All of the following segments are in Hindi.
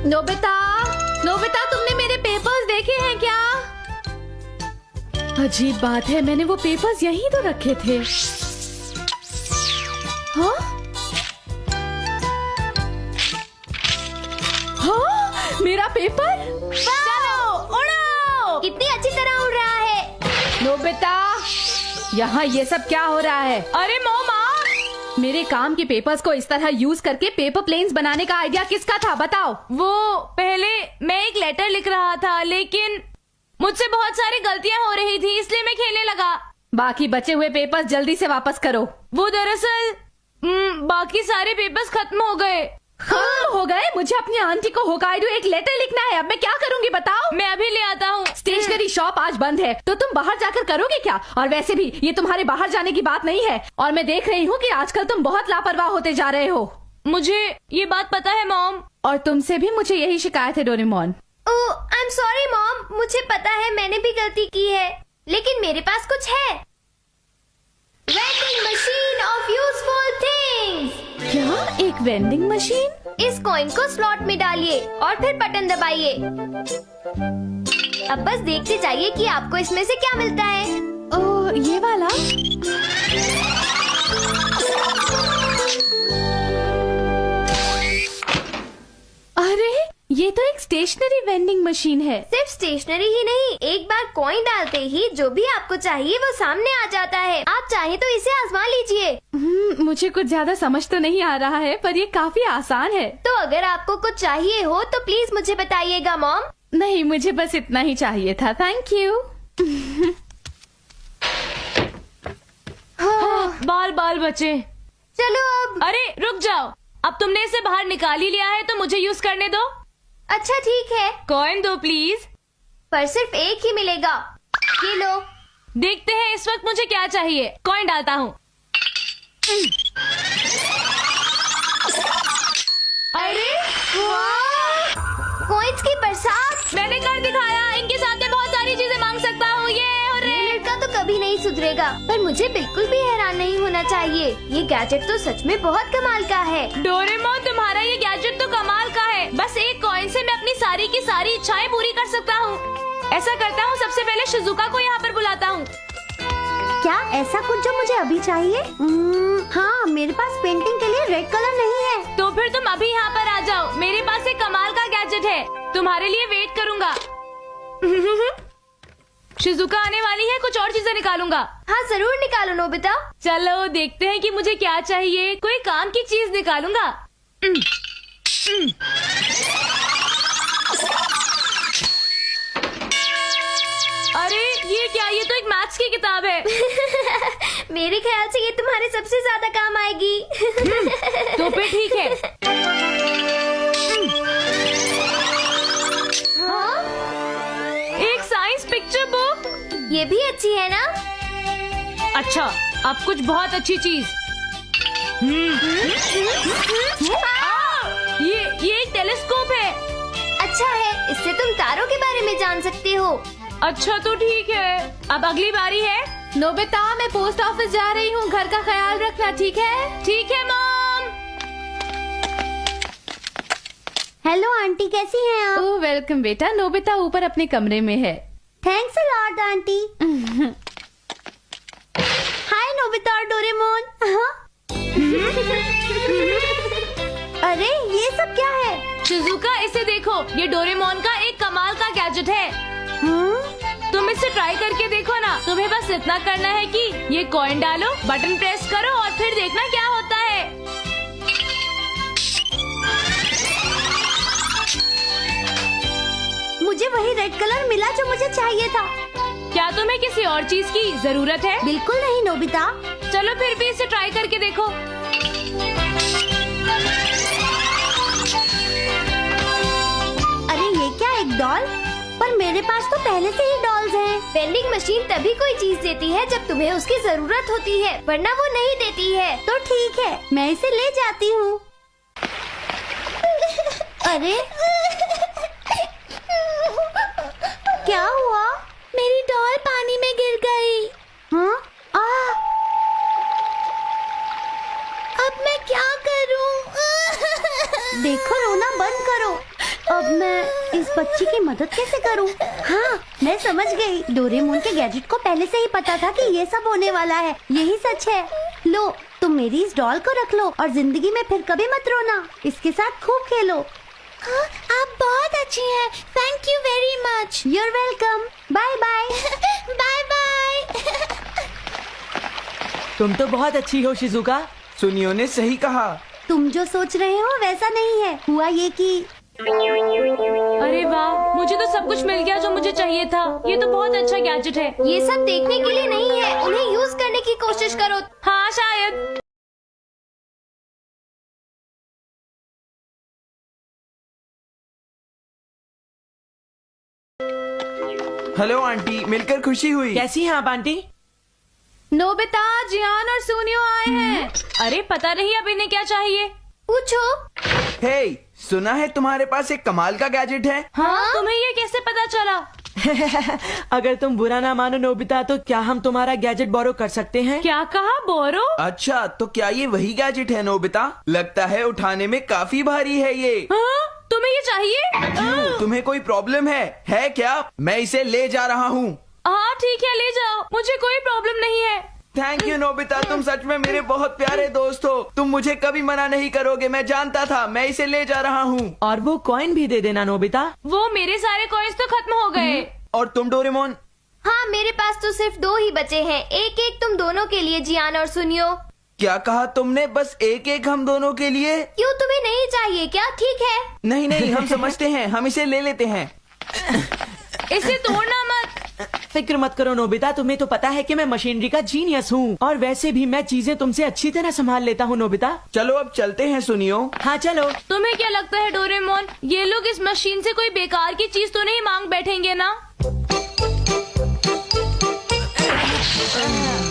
नोबिता, नोबिता, तुमने मेरे पेपर्स देखे हैं क्या? अजीब बात है, मैंने वो पेपर्स यहीं तो रखे थे। हाँ? हाँ? मेरा पेपर? चलो उड़ो! कितनी अच्छी तरह उड़ रहा है। नोबिता, यहाँ ये सब क्या हो रहा है? अरे मोमा, मेरे काम के पेपर्स को इस तरह यूज करके पेपर प्लेन्स बनाने का आइडिया किसका था, बताओ? वो पहले मैं एक लेटर लिख रहा था, लेकिन मुझसे बहुत सारी गलतियां हो रही थी, इसलिए मैं खेलने लगा। बाकी बचे हुए पेपर्स जल्दी से वापस करो। वो दरअसल बाकी सारे पेपर्स खत्म हो गए। खत्म हो गए? मुझे अपनी आंटी को होकाइडो एक लेटर लिखना है, अब मैं क्या करूंगी बताओ? मैं अभी ले आता हूँ। स्टेशनरी शॉप आज बंद है, तो तुम बाहर जाकर करोगे क्या? और वैसे भी ये तुम्हारे बाहर जाने की बात नहीं है, और मैं देख रही हूँ कि आजकल तुम बहुत लापरवाह होते जा रहे हो। मुझे ये बात पता है मॉम। और तुमसे भी मुझे यही शिकायत है Doraemon. Oh, I am sorry mom, मुझे पता है मैंने भी गलती की है, लेकिन मेरे पास कुछ है। Vending machine of useful things. क्या? एक वेंडिंग मशीन? इस कॉइन को स्लॉट में डालिए और फिर बटन दबाइए। अब बस देखते जाइए कि आपको इसमें से क्या मिलता है। ओह, ये वाला? अरे, ये तो एक स्टेशनरी वेंडिंग मशीन है। सिर्फ स्टेशनरी ही नहीं, एक बार कॉइन डालते ही जो भी आपको चाहिए वो सामने आ जाता है। आप चाहे तो इसे आजमा लीजिए। मुझे कुछ ज्यादा समझ तो नहीं आ रहा है, पर ये काफी आसान है। तो अगर आपको कुछ चाहिए हो तो प्लीज मुझे बताइएगा मॉम। नहीं, मुझे बस इतना ही चाहिए था, थैंक यू। बाल बाल बचे। चलो अब। अरे रुक जाओ, अब तुमने इसे बाहर निकाल ही लिया है तो मुझे यूज करने दो। अच्छा ठीक है, कॉइन दो प्लीज। पर सिर्फ एक ही मिलेगा। ये लो। देखते हैं इस वक्त मुझे क्या चाहिए। कॉइन डालता हूँ। अरे वाह, कॉइन्स की बरसात। मैंने कर दिखाया, इनके साथ मैं बहुत सारी चीजें मांग सकता हूँ। ये लड़का तो कभी नहीं सुधरेगा, पर मुझे बिल्कुल भी हैरान नहीं होना चाहिए। ये गैजेट तो सच में बहुत कमाल का है। डोरेमोन, तुम्हारा ये गैजेट तो कमाल का है। बस एक कॉइन से मैं अपनी सारी की सारी इच्छाएं पूरी कर सकता हूँ। ऐसा करता हूँ, सबसे पहले शिजुका को यहाँ पर बुलाता हूँ। क्या ऐसा कुछ जो मुझे अभी चाहिए? हाँ, मेरे पास पेंटिंग के लिए रेड कलर नहीं है। तो फिर तुम अभी यहाँ पर आ जाओ, मेरे पास एक कमाल का गैजेट है, तुम्हारे लिए वेट करूँगा। शिजुका आने वाली है, कुछ और चीजें निकालूंगा। हाँ जरूर निकालो नोबिता। चलो देखते हैं कि मुझे क्या चाहिए। कोई काम की चीज निकालूंगा। अरे ये क्या? ये तो एक मैथ्स की किताब है। मेरे ख्याल से ये तुम्हारे सबसे ज्यादा काम आएगी। तो फिर ठीक है। हाँ? एक साइंस पिक्चर बुक। ये भी अच्छी है ना? अच्छा, अब कुछ बहुत अच्छी चीज। ये एक टेलीस्कोप है। अच्छा है, इससे तुम तारों के बारे में जान सकते हो। अच्छा तो ठीक है, अब अगली बारी है। नोबिता, मैं पोस्ट ऑफिस जा रही हूँ, घर का ख्याल रखना, ठीक है? ठीक है मॉम। हेलो आंटी, कैसी हैं आप? ओह वेलकम बेटा। नोबिता ऊपर अपने कमरे में है। Thanks a lot aunty. Hi Nobita और डोरेमोन। अरे ये सब क्या है? शिजुका, इसे देखो, ये डोरेमोन का एक कमाल का गैजेट है। तुम इसे ट्राई करके देखो ना। तुम्हें बस इतना करना है कि ये कॉइन डालो, बटन प्रेस करो और फिर देखना क्या होता है। मुझे वही रेड कलर मिला जो मुझे चाहिए था। क्या तुम्हें किसी और चीज की जरूरत है? बिल्कुल नहीं नोबिता। चलो फिर भी इसे ट्राई करके देखो। अरे ये क्या, एक डॉल? पर मेरे पास तो पहले से ही डॉल्स हैं। वेंडिंग मशीन तभी कोई चीज देती है जब तुम्हें उसकी जरूरत होती है, वरना वो नहीं देती है। तो ठीक है, मैं इसे ले जाती हूँ। अरे क्या हुआ? मेरी डॉल पानी में गिर गई। हाँ? अब मैं क्या करूँ? देखो, रोना बंद करो। अब अब मैं इस बच्ची की मदद कैसे करूं? हाँ, मैं समझ गई। डोरेमोन के गैजेट को पहले से ही पता था कि ये सब होने वाला है। यही सच है। लो, तुम मेरी इस डॉल को रख लो और जिंदगी में फिर कभी मत रोना। इसके साथ खूब खेलो। हाँ, आप बहुत अच्छी हैं। Thank you very much. You're welcome. Bye bye. Bye bye. तुम तो बहुत अच्छी हो शिजुका। सुनियो ने सही कहा। तुम जो सोच रहे हो वैसा नहीं है। हुआ ये कि अरे वाह, मुझे तो सब कुछ मिल गया जो मुझे चाहिए था। ये तो बहुत अच्छा गैजेट है। ये सब देखने के लिए नहीं है, उन्हें यूज करने की कोशिश करो। हाँ शायद। हेलो आंटी, मिलकर खुशी हुई। कैसी हैं आप आंटी? नोबिता, जियान और सुनियो आए हैं। अरे पता नहीं अब इन्हें क्या चाहिए। पूछो। हे, सुना है तुम्हारे पास एक कमाल का गैजेट है। हाँ, तुम्हें ये कैसे पता चला? अगर तुम बुरा ना मानो नोबिता, तो क्या हम तुम्हारा गैजेट बोरो कर सकते हैं? क्या कहा, बोरो? अच्छा, तो क्या ये वही गैजेट है नोबिता? लगता है उठाने में काफी भारी है ये। हाँ, तुम्हें ये चाहिए? क्यों, तुम्हें कोई प्रॉब्लम है क्या? मैं इसे ले जा रहा हूँ। हाँ ठीक है, ले जाओ, मुझे कोई प्रॉब्लम नहीं है। थैंक यू नोबिता, तुम सच में मेरे बहुत प्यारे दोस्त हो। तुम मुझे कभी मना नहीं करोगे, मैं जानता था। मैं इसे ले जा रहा हूँ। और वो कॉइन भी दे देना नोबिता। वो मेरे सारे कॉइन्स तो खत्म हो गए। और तुम डोरेमोन? हाँ, मेरे पास तो सिर्फ 2 ही बचे हैं। एक एक तुम दोनों के लिए, जियान और सुनियो। क्या कहा तुमने? बस एक एक हम दोनों के लिए? क्यों, तुम्हें नहीं चाहिए क्या? ठीक है। नहीं नहीं, हम समझते हैं, हम इसे ले लेते हैं। इसे तोड़ना मत। फिक्र मत करो नोबिता, तुम्हें तो पता है कि मैं मशीनरी का जीनियस हूँ। और वैसे भी मैं चीजें तुमसे अच्छी तरह संभाल लेता हूँ नोबिता। चलो अब चलते हैं सुनियो। हाँ चलो। तुम्हें क्या लगता है डोरेमोन, ये लोग इस मशीन से कोई बेकार की चीज तो नहीं मांग बैठेंगे ना?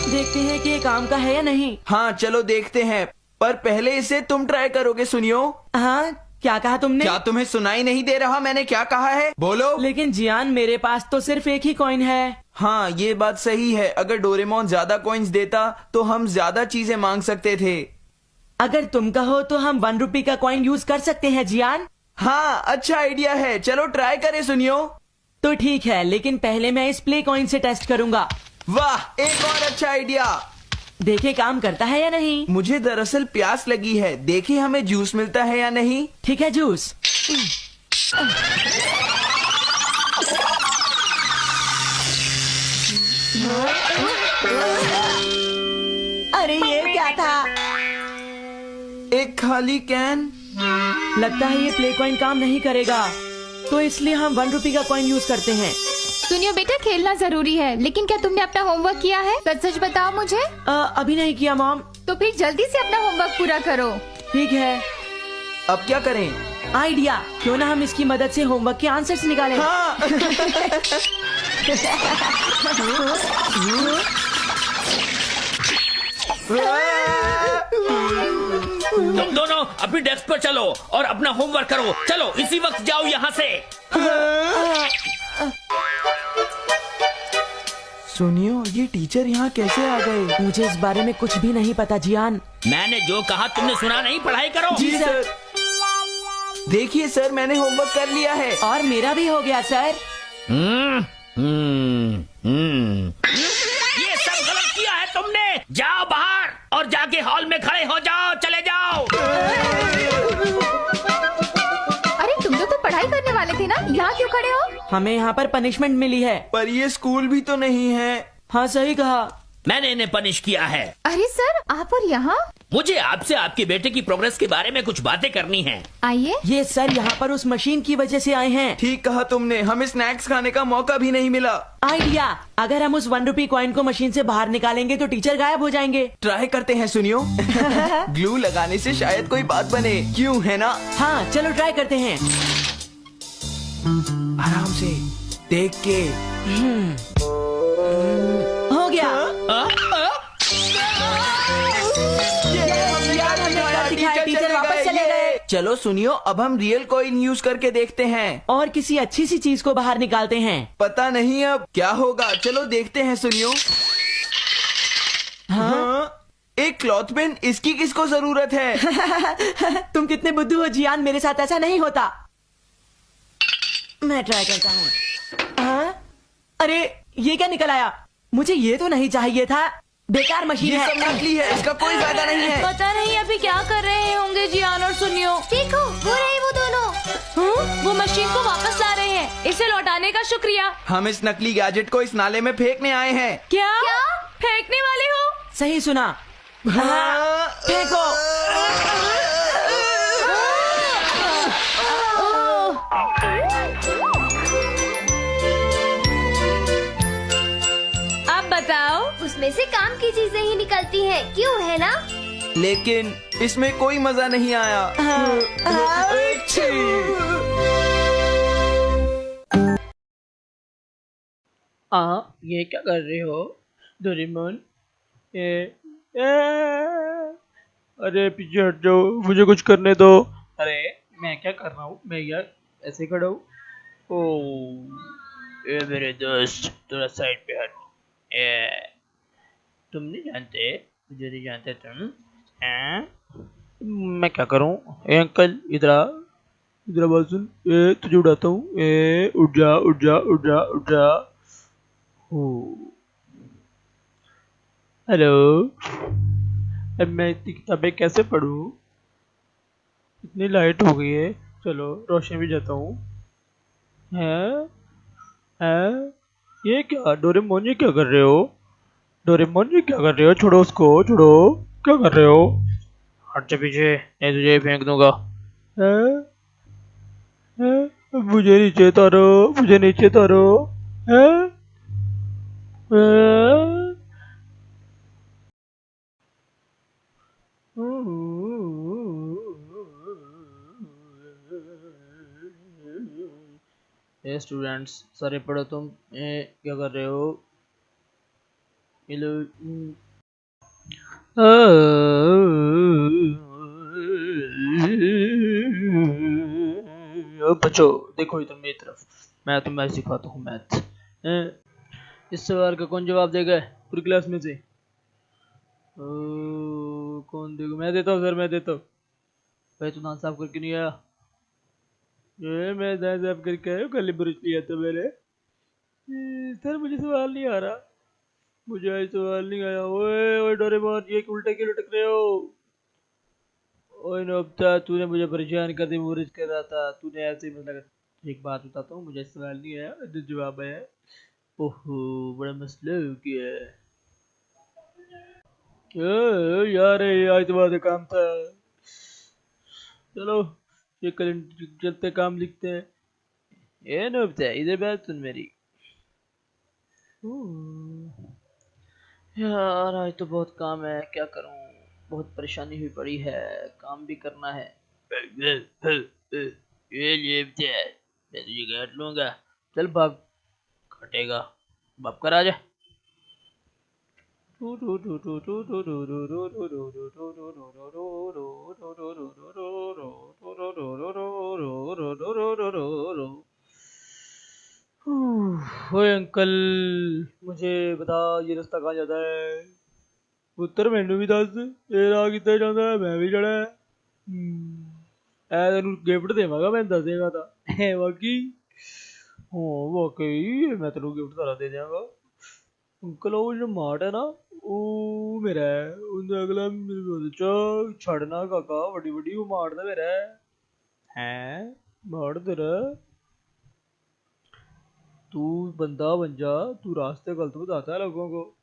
देखते हैं कि ये काम का है या नहीं। हाँ चलो देखते हैं, पर पहले इसे तुम ट्राई करोगे सुनियो। हाँ, क्या कहा तुमने? क्या तुम्हें सुनाई नहीं दे रहा मैंने क्या कहा है? बोलो। लेकिन जियान, मेरे पास तो सिर्फ एक ही कॉइन है। हाँ ये बात सही है। अगर डोरेमोन ज्यादा कॉइन्स देता तो हम ज्यादा चीजें मांग सकते थे। अगर तुम कहो तो हम 1 रुपए का कॉइन यूज कर सकते हैं जियान। हाँ अच्छा आइडिया है, चलो ट्राई करें सुनियो। तो ठीक है, लेकिन पहले मैं इस प्ले कॉइन से टेस्ट करूंगा। वाह, एक और अच्छा आइडिया। देखे काम करता है या नहीं। मुझे दरअसल प्यास लगी है, देखे हमें जूस मिलता है या नहीं। ठीक है, जूस। अरे ये क्या था? एक खाली कैन। लगता है ये प्ले कॉइन काम नहीं करेगा, तो इसलिए हम 1 रुपए का कॉइन यूज करते हैं। सुनियो बेटा, खेलना जरूरी है, लेकिन क्या तुमने अपना होमवर्क किया है? सच सच बताओ मुझे। अभी नहीं किया मॉम। तो फिर जल्दी से अपना होमवर्क पूरा करो। ठीक है। अब क्या करें? आइडिया, क्यों ना हम इसकी मदद से होमवर्क के आंसर्स निकालें। हाँ। तुम दोनों अपनी डेस्क पर चलो और अपना होमवर्क करो। चलो इसी वक्त जाओ यहाँ से। सुनियो, ये टीचर यहाँ कैसे आ गए? मुझे इस बारे में कुछ भी नहीं पता जियान। मैंने जो कहा तुमने सुना नहीं? पढ़ाई करो। जी सर। देखिए सर, मैंने होमवर्क कर लिया है। और मेरा भी हो गया सर। ये सब गलत किया है तुमने। जाओ बाहर और जाके हॉल में खड़े हो जाओ। चले जाओ। अरे तुम तो पढ़ाई करने वाले थे ना, यहाँ क्यों खड़े हो? हमें यहाँ पर पनिशमेंट मिली है। पर ये स्कूल भी तो नहीं है। हाँ सही कहा। मैंने इन्हें पनिश किया है। अरे सर, आप और यहाँ? मुझे आपसे आपके बेटे की प्रोग्रेस के बारे में कुछ बातें करनी है। आइए। ये सर यहाँ पर उस मशीन की वजह से आए हैं। ठीक कहा तुमने, हमें स्नैक्स खाने का मौका भी नहीं मिला। आइडिया, अगर हम उस 1 रुपए कॉइन को मशीन से बाहर निकालेंगे तो टीचर गायब हो जाएंगे। ट्राई करते हैं सुनियो। ग्लू लगाने से शायद कोई बात बने, क्यों है ना? हाँ चलो ट्राई करते हैं। आराम से देख के। हो गया। टीचर वापस चले गए। चलो सुनियो, अब हम रियल कॉइन यूज करके देखते हैं और किसी अच्छी सी चीज को बाहर निकालते हैं। पता नहीं अब क्या होगा, चलो देखते हैं सुनियो। हाँ? एक क्लॉथ पेन, इसकी किसको जरूरत है? तुम कितने बुद्धू हो जियान, मेरे साथ ऐसा नहीं होता। मैं ट्राई करता हूँ। हाँ? अरे ये क्या निकल आया? मुझे ये तो नहीं चाहिए था। बेकार मशीन ये है। सब नकली है, इसका कोई फायदा नहीं है। पता नहीं अभी क्या कर रहे होंगे जियान और सुनियो। देखो वो रहे वो दोनों। वो मशीन को वापस ला रहे हैं। इसे लौटाने का शुक्रिया। हम इस नकली गैजेट को इस नाले में फेंकने आए हैं। क्या फेंकने वाले हो? सही सुना। हाँ, फेंको। अब बताओ। उसमें से काम की चीजें ही निकलती हैं, क्यों है ना? लेकिन इसमें कोई मजा नहीं आया। ये क्या कर रहे हो डोरेमोन? अरे पीछे हट जाओ, मुझे कुछ करने दो। अरे मैं क्या कर रहा हूँ? मैं यार ऐसे खड़ा हूँ। ए मेरे दोस्त, थोड़ा साइड पे हट। तुम नहीं जानते, मुझे नहीं जानते तुम। मैं क्या करूँ? अंकल इधर आ, इधर बात सुन। तुझे उड़ाता हूँ। उठ जा उठ जा उठ जा उठ जा। हेलो। अब मैं इतनी किताबें कैसे पढूं? इतनी लाइट हो गई है। चलो रोशनी भी जाता हूँ। हैं? ये क्या डोरेमोन, ये क्या कर रहे हो? डोरेमोन ये क्या कर रहे हो? छोड़ो उसको, छोड़ो। क्या कर रहे हो? हट जा पीछे, नहीं तुझे फेंक दूंगा। हैं? मुझे नीचे उतारो, मुझे नीचे उतारो। हैं? ए स्टूडेंट्स, सारे पढ़ो तुम। क्या कर रहे हो? ये लो। बच्चों देखो इधर मेरी तरफ, मैं तुम्हें सिखाता हूँ मैथ। इस सवाल का कौन जवाब देगा पूरी क्लास में से? कौन देगा? मैं देता हूँ सर, मैं देता हूँ। भाई तू दांत साफ करके नहीं आया? ये मैं दांत साफ करके आया, कल ब्रश लिया था मैंने। सर मुझे सवाल नहीं आ रहा, मुझे आज सवाल नहीं आया। ओए ओए डोरेमोन, ये उल्टे क्यों लटक रहे हो? ओए नोबिता, तूने मुझे परेशान कर दी, ब्रश कर रहा था, तूने ऐसे ही मतलब। एक बात बताता हूँ, मुझे सवाल नहीं आया, जवाब आया। ओहो बड़ा मसला हो गया है। यार ये आज तुम्हारा काम था। चलो ये कल चलते काम लिखते हैं। ये नोबिता इधर बात सुन मेरी। यार आज तो बहुत काम है, क्या करूं? बहुत परेशानी हुई पड़ी है, काम भी करना है। ये नोबिता, मैं तुझे काट लूंगा। चल भाग, काटेगा बाप का राजा। ओए अंकल, मुझे बता ये रास्ता कहाँ जाता है? उत्तर मैनू भी दस, ये राह कितने जाता है? मैं भी चढ़ा है। तेन गिफ्ट देवांगा, मैं दसेगा था। बाकी हाँ वाकई मैं तेन गिफ्ट सारा दे देंगा। अंकल वो जो मार्ट है ना, वो मेरा है। उनसे अगला छड़ना काका, बड़ी बड़ी वो मार्ट था मेरा है। मार्ट तेरा? तू बंदा बन जा, तू रास्ते गलत बताता है लोगों को।